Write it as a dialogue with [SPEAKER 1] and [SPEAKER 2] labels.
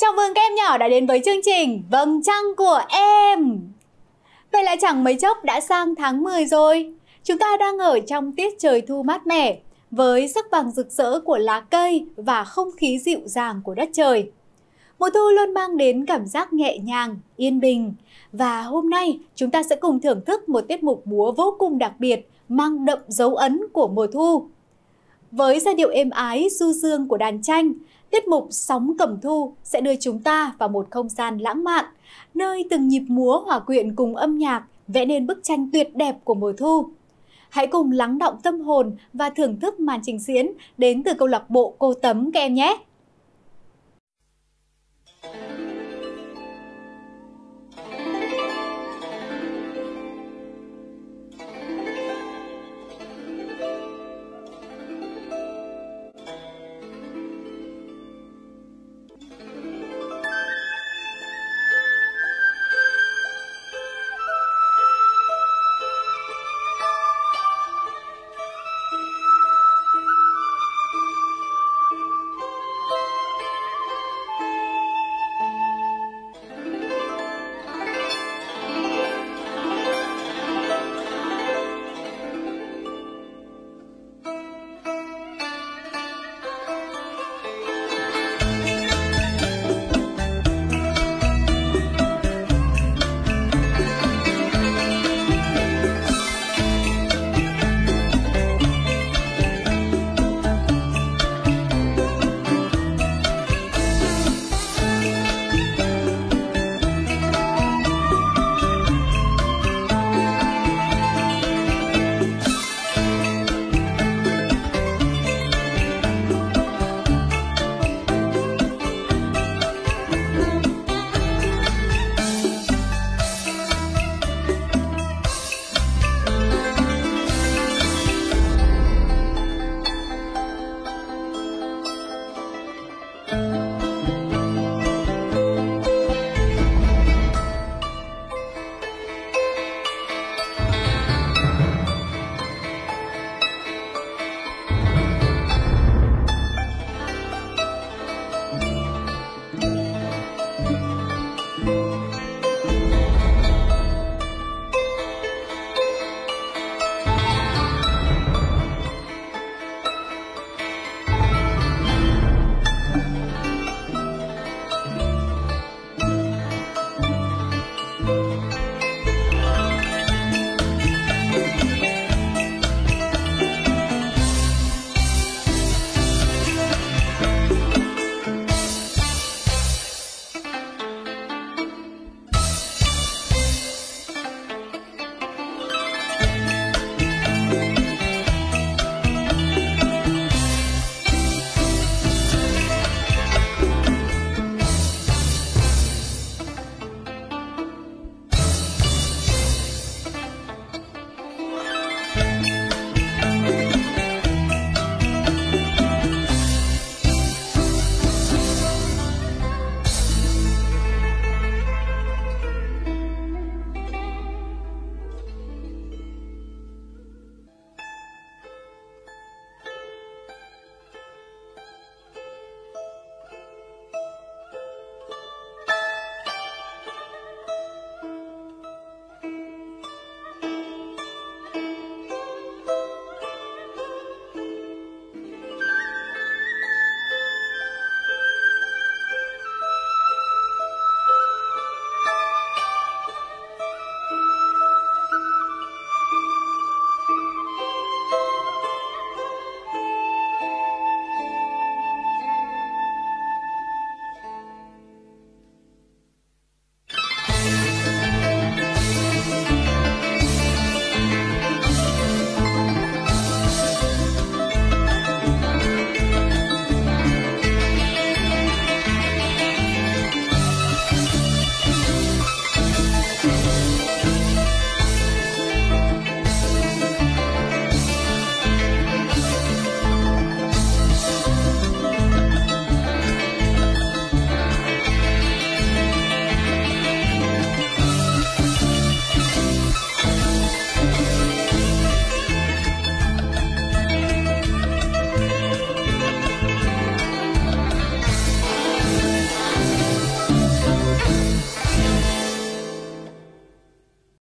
[SPEAKER 1] Chào mừng các em nhỏ đã đến với chương trình Vầng Trăng của em. Vậy là chẳng mấy chốc đã sang tháng 10 rồi. Chúng ta đang ở trong tiết trời thu mát mẻ, với sắc vàng rực rỡ của lá cây và không khí dịu dàng của đất trời. Mùa thu luôn mang đến cảm giác nhẹ nhàng, yên bình. Và hôm nay chúng ta sẽ cùng thưởng thức một tiết mục múa vô cùng đặc biệt, mang đậm dấu ấn của mùa thu. Với giai điệu êm ái, du dương của đàn tranh, tiết mục Sóng Cẩm Thu sẽ đưa chúng ta vào một không gian lãng mạn, nơi từng nhịp múa hòa quyện cùng âm nhạc vẽ nên bức tranh tuyệt đẹp của mùa thu. Hãy cùng lắng đọng tâm hồn và thưởng thức màn trình diễn đến từ câu lạc bộ Cô Tấm các em nhé!